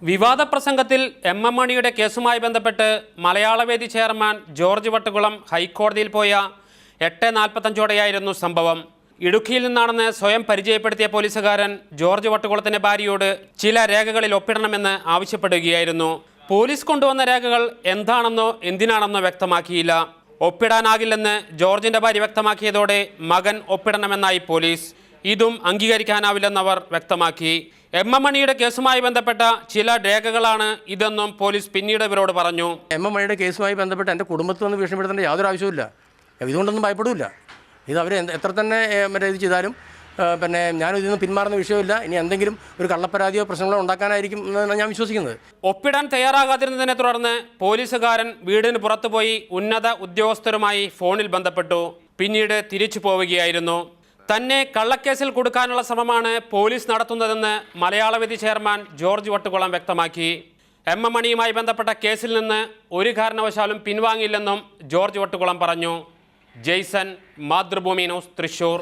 വിവാദ പ്രസംഗത്തിൽ എം മണിയുടെ കേസുമായി ബന്ധപ്പെട്ട് മലയാളവേദി ചെയർമാൻ ജോർജ് വട്ടുകുളം ഹൈക്കോടതിയിൽ പോയ 8:45 സംഭവം. ഇടുക്കിയിൽ നിന്നാണെന്ന് സ്വയം പരിചയപ്പെടുത്തിയ പോലീസുകാരൻ ജോർജ് വട്ടുകുളത്തിന്റെ ഭാര്യയോട് ചില രേഖകളിൽ ഒപ്പിടണമെന്ന് ആവശ്യപ്പെടുകയായിരുന്നു. പോലീസ് കൊണ്ടുവന്ന രേഖകൾ എന്താണെന്നോ എന്തിനാണെന്നോ വ്യക്തമാക്കിയില്ല. ഒപ്പിടാനാകില്ലെന്ന് ജോർജിന്റെ ഭാര്യ വ്യക്തമാക്കിയതോടെ മകൻ ഒപ്പിടണമെന്നായി പോലീസ്. ഇതും അംഗീകരിക്കാനാവില്ലെന്നവർ വ്യക്തമാക്കി. എം മണിയുടെ കേസുമായി ബന്ധപ്പെട്ട ചില രേഖകളാണ് ഇതെന്നും പോലീസ് പിന്നീട് ഇവരോട് പറഞ്ഞു. എം മണിയുടെ കേസുമായി ബന്ധപ്പെട്ട് എൻ്റെ കുടുംബത്തിൽ നിന്ന് ഭീഷണിപ്പെടുത്തേണ്ട യാതൊരു ആവശ്യമില്ല. ഇതുകൊണ്ടൊന്നും ഭയപ്പെടില്ല. ഇത് അവർ എത്ര തന്നെ ഇത് ചെയ്താലും പിന്നെ ഞാനിതിൽ നിന്ന് പിന്മാറുന്ന വിഷയമില്ല. ഇനി എന്തെങ്കിലും ഒരു കള്ളപ്പരാതിയോ പ്രശ്നങ്ങളോ ഉണ്ടാക്കാനായിരിക്കും എന്നാണ് ഞാൻ വിശ്വസിക്കുന്നത്. ഒപ്പിടാൻ തയ്യാറാകാതിരുന്നതിനെ തുടർന്ന് പോലീസുകാരൻ വീടിന് പുറത്തുപോയി ഉന്നത ഉദ്യോഗസ്ഥരുമായി ഫോണിൽ ബന്ധപ്പെട്ടു. പിന്നീട് തിരിച്ചു പോവുകയായിരുന്നു. തന്നെ കള്ളക്കേസിൽ കൊടുക്കാനുള്ള ശ്രമമാണ് പോലീസ് നടത്തുന്നതെന്ന് മലയാളവേദി ചെയർമാൻ ജോർജ് വട്ടുകുളം വ്യക്തമാക്കി. എം മണിയുമായി ബന്ധപ്പെട്ട കേസിൽ നിന്ന് ഒരു കാരണവശാലും പിൻവാങ്ങില്ലെന്നും ജോർജ് വട്ടുകുളം പറഞ്ഞു. ജെയ്സൺ, മാതൃഭൂമി ന്യൂസ്, തൃശൂർ.